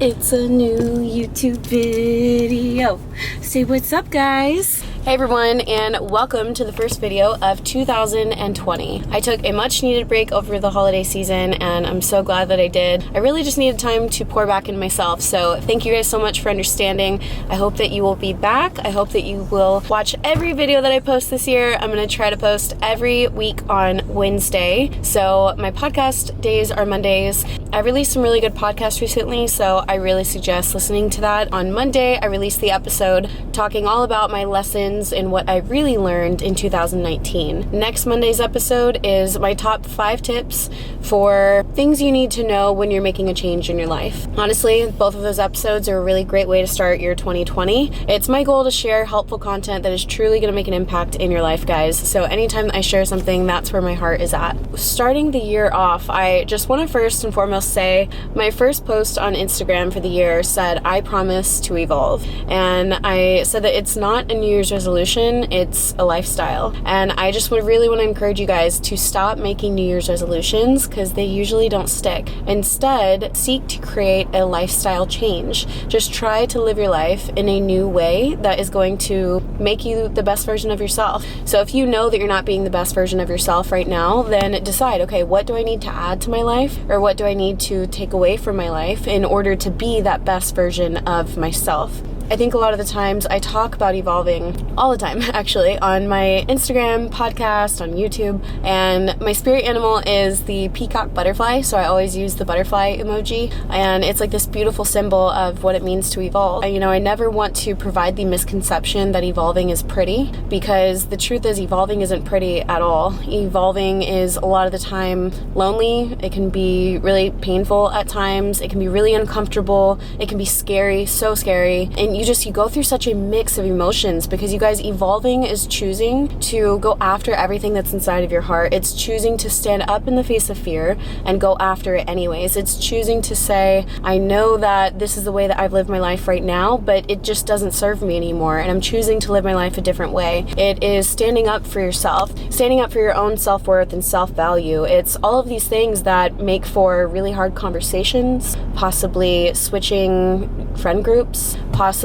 It's a new YouTube video. Say what's up, guys. Hey everyone, and welcome to the first video of 2020. I took a much needed break over the holiday season and I'm so glad that I did. I really just needed time to pour back into myself, so thank you guys so much for understanding. I hope that you will be back. I hope that you will watch every video that I post this year. I'm gonna try to post every week on Wednesday. So my podcast days are Mondays. I released some really good podcasts recently, so I really suggest listening to that. On Monday, I released the episode talking all about my lessons and what I really learned in 2019. Next Monday's episode is my top 5 tips for things you need to know when you're making a change in your life. Honestly, both of those episodes are a really great way to start your 2020. It's my goal to share helpful content that is truly going to make an impact in your life, guys. So anytime I share something, that's where my heart is at. Starting the year off, I just want to first and foremost say my first post on Instagram for the year said, I promise to evolve. And I said that it's not a New Year's resolution, it's a lifestyle. And I just really want to encourage you guys to stop making New Year's resolutions because they usually don't stick. Instead, seek to create a lifestyle change. Just try to live your life in a new way that is going to make you the best version of yourself. So if you know that you're not being the best version of yourself right now, then decide, okay, what do I need to add to my life, or what do I need to take away from my life in order to be that best version of myself? I think a lot of the times I talk about evolving all the time, actually, on my Instagram, podcast, on YouTube, and my spirit animal is the peacock butterfly, so I always use the butterfly emoji, and it's like this beautiful symbol of what it means to evolve. You know, I never want to provide the misconception that evolving is pretty, because the truth is evolving isn't pretty at all. Evolving is a lot of the time lonely, it can be really painful at times, it can be really uncomfortable, it can be scary, so scary, and you go through such a mix of emotions because you guys, evolving is choosing to go after everything that's inside of your heart. It's choosing to stand up in the face of fear and go after it anyways. It's choosing to say, I know that this is the way that I've lived my life right now, but it just doesn't serve me anymore, and I'm choosing to live my life a different way. It is standing up for yourself, standing up for your own self-worth and self-value. It's all of these things that make for really hard conversations, possibly switching friend groups, possibly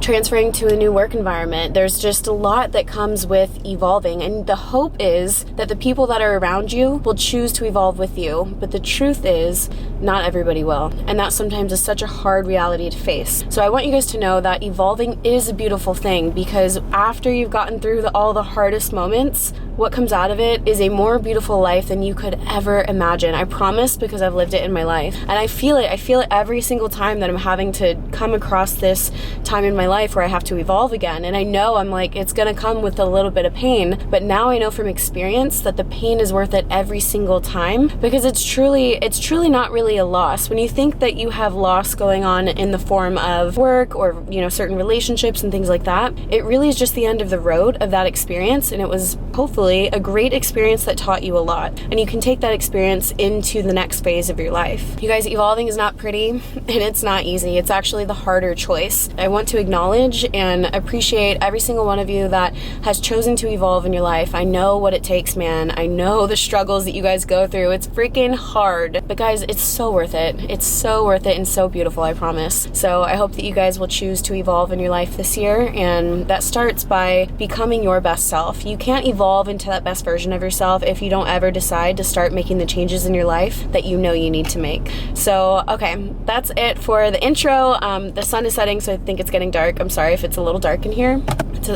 transferring to a new work environment. There's just a lot that comes with evolving, and the hope is that the people that are around you will choose to evolve with you, but the truth is not everybody will, and that sometimes is such a hard reality to face. So I want you guys to know that evolving is a beautiful thing, because after you've gotten through all the hardest moments, what comes out of it is a more beautiful life than you could ever imagine. I promise, because I've lived it in my life, and I feel it every single time that I'm having to come across this time in my life where I have to evolve again. And I know I'm like, it's gonna come with a little bit of pain, but now I know from experience that the pain is worth it every single time, because it's truly not really a loss. When you think that you have loss going on in the form of work or, you know, certain relationships and things like that, it really is just the end of the road of that experience, and it was hopefully a great experience that taught you a lot, and you can take that experience into the next phase of your life. You guys, evolving is not pretty and it's not easy. It's actually the harder choice. I want to acknowledge and appreciate every single one of you that has chosen to evolve in your life. I know what it takes, man. I know the struggles that you guys go through. It's freaking hard, but guys, it's so worth it. It's so worth it and so beautiful, I promise. So I hope that you guys will choose to evolve in your life this year, and that starts by becoming your best self. You can't evolve into that best version of yourself if you don't ever decide to start making the changes in your life that you know you need to make. So, okay, that's it for the intro. The sun is setting, so I think it's getting dark. I'm sorry if it's a little dark in here.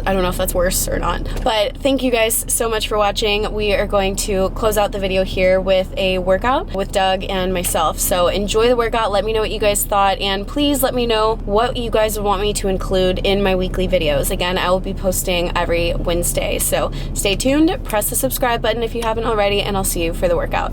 I don't know if that's worse or not, but thank you guys so much for watching. We are going to close out the video here with a workout with Doug and myself. So enjoy the workout. Let me know what you guys thought, and please let me know what you guys would want me to include in my weekly videos. Again, I will be posting every Wednesday, so stay tuned, press the subscribe button if you haven't already, and I'll see you for the workout.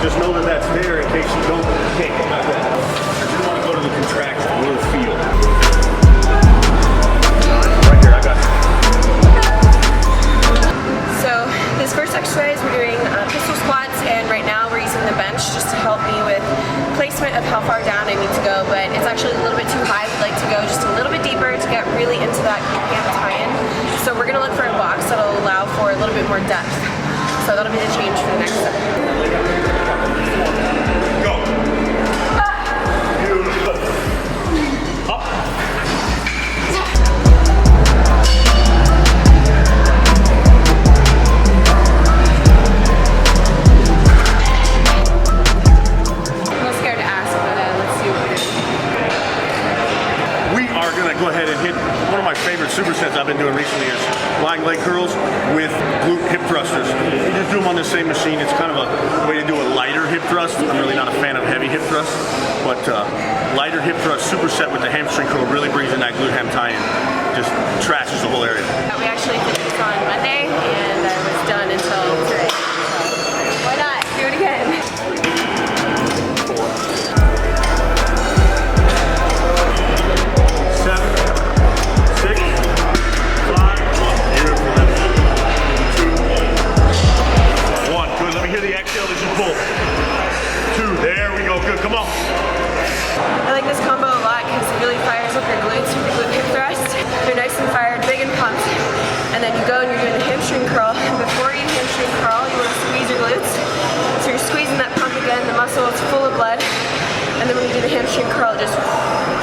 Just know that that's there in case you can't come back that. I just want to go to the contraction, a little feel. Right here, I got you. So this first this exercise, we're doing pistol squats, and right now we're using the bench just to help me with placement of how far down I need to go, but it's actually a little bit too high. We'd like to go just a little bit deeper to get really into that glute tie-in. So we're gonna look for a box that'll allow for a little bit more depth. So that'll be the change for the next step. Go. Beautiful. Up. Go ahead and hit one of my favorite supersets I've been doing recently is lying leg curls with glute hip thrusters. You just do them on the same machine. It's kind of a way to do a lighter hip thrust. I'm really not a fan of heavy hip thrust, but lighter hip thrust superset with the hamstring curl really brings in that glute ham tie-in. Just trashes the whole area. We actually did this on Monday, and I was done until today. So why not? Do it again. So it's full of blood, and then when you do the hamstring curl, it just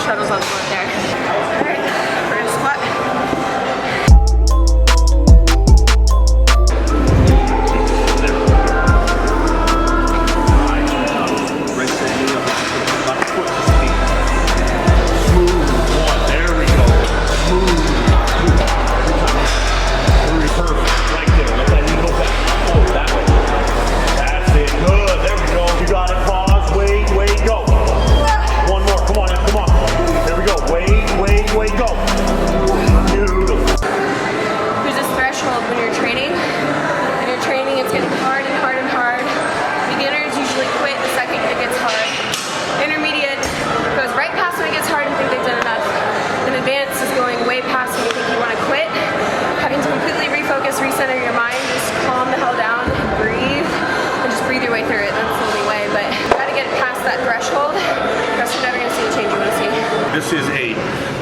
shuttles on the blood there. All right, we're gonna squat. Recenter your mind, just calm the hell down and breathe, and just breathe your way through it. That's the only way, but you gotta get it past that threshold, or else you're never gonna see the change you wanna see. This is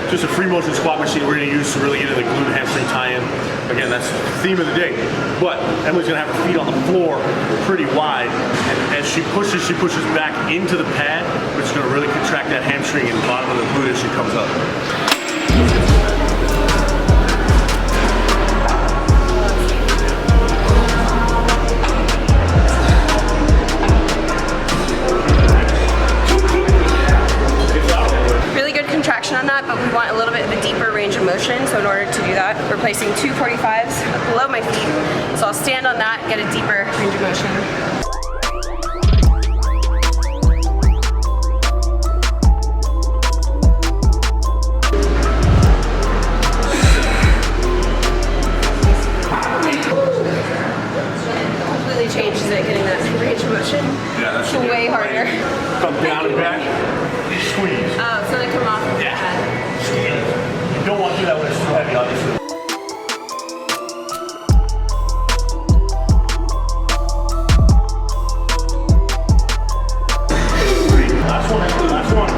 just a free motion squat machine we're gonna use to really get into the glute hamstring tie-in. Again, that's the theme of the day. But Emily's gonna have her feet on the floor pretty wide, and as she pushes back into the pad, which is gonna really contract that hamstring and bottom of the glute as she comes up. On that, but we want a little bit of a deeper range of motion, so in order to do that, we're placing 245s below my feet. So I'll stand on that, get a deeper range of motion. Completely changes it, getting that range of motion. Yeah, that's way harder. Come down and back, squeeze. Oh, so they come off. Yeah. You don't want to do that when it's too heavy, obviously. Last one.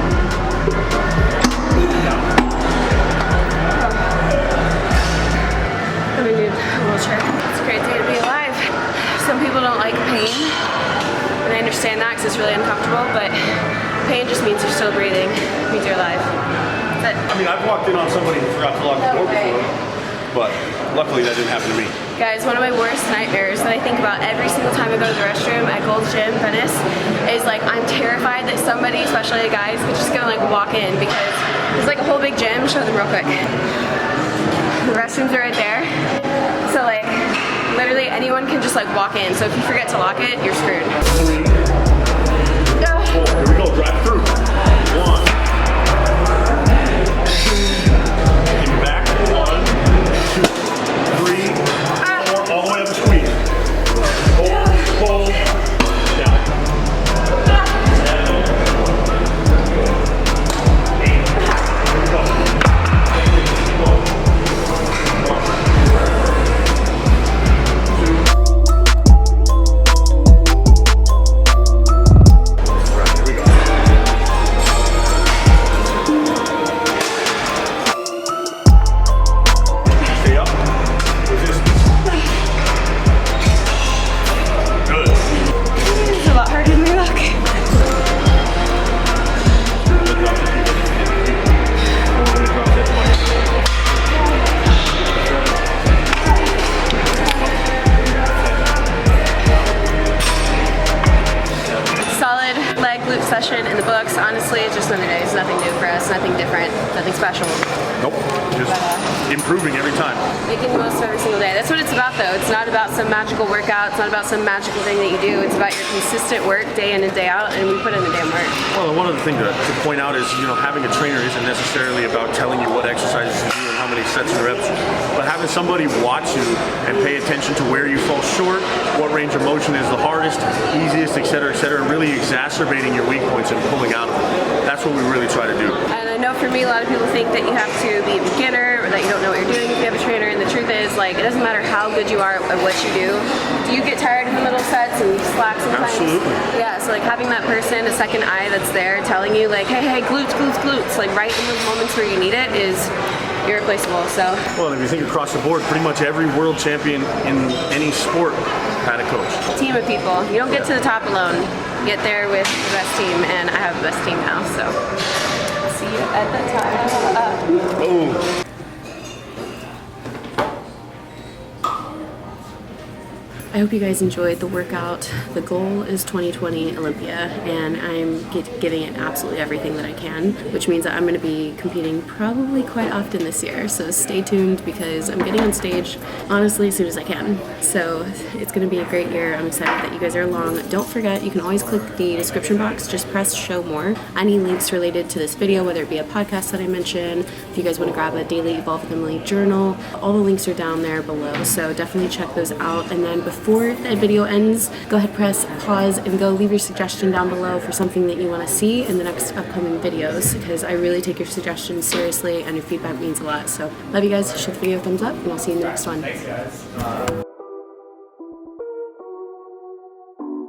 I'm gonna do a wheelchair. It's a great day to be alive. Some people don't like pain, and I understand that because it's really uncomfortable, but pain just means you're still breathing, means you're alive. That's it. I mean, I've walked in on somebody who forgot to lock the door before, but luckily that didn't happen to me. Guys, one of my worst nightmares that I think about every single time I go to the restroom at Gold's Gym, Venice, is like I'm terrified that somebody, especially guys, is just gonna like walk in because it's like a whole big gym. Show them real quick. The restrooms are right there. So like, literally anyone can just like walk in. So if you forget to lock it, you're screwed. 3, 4, here we go, drive through. 1, 2, back, 1, 2, 3, 4, all the way up the squeeze. Hold, down. 7, 8, here we go. session in the books. Honestly, it's just another day. It's nothing new for us, nothing different, nothing special. Nope, just improving every time. Making the most of every single day. That's what it's about though. It's not about some magical workout. It's not about some magical thing that you do. It's about your consistent work day in and day out, and we put in the damn work. Well, one of the things to point out is, you know, having a trainer isn't necessarily about telling you what exercises to do and how many sets and reps, but having somebody watch you and pay attention to where you fall short, what range of motion is the hardest, easiest, etc., and really exacerbating your weak points and pulling out of them. That's what we really try to do. And I know for me, a lot of people think that you have to be a beginner or that you don't know what you're doing if you have a trainer, and the truth is, like, it doesn't matter how good you are at what you do. Do you get tired in the middle sets and you slack sometimes? Absolutely. Yeah, so like having that person, a second eye that's there telling you like, hey, glutes, glutes, glutes, like right in those moments where you need it is irreplaceable. So well, if you think across the board, pretty much every world champion in any sport had a coach. A team of people. You don't get to the top alone. You get there with the best team, and I have the best team now, so see you at that time. Oh. I hope you guys enjoyed the workout. The goal is 2020 Olympia, and I'm giving it absolutely everything that I can, which means that I'm going to be competing probably quite often this year. So stay tuned, because I'm getting on stage honestly as soon as I can. So it's going to be a great year. I'm excited that you guys are along. Don't forget, you can always click the description box, just press show more. Any links related to this video, whether it be a podcast that I mentioned, if you guys want to grab a daily Evolve with Emily journal, all the links are down there below. So definitely check those out. And then before the video ends, go ahead, press pause, and go leave your suggestion down below for something that you want to see in the next upcoming videos, because I really take your suggestions seriously and your feedback means a lot. So love you guys. Show the video a thumbs up, and I'll see you in the next one.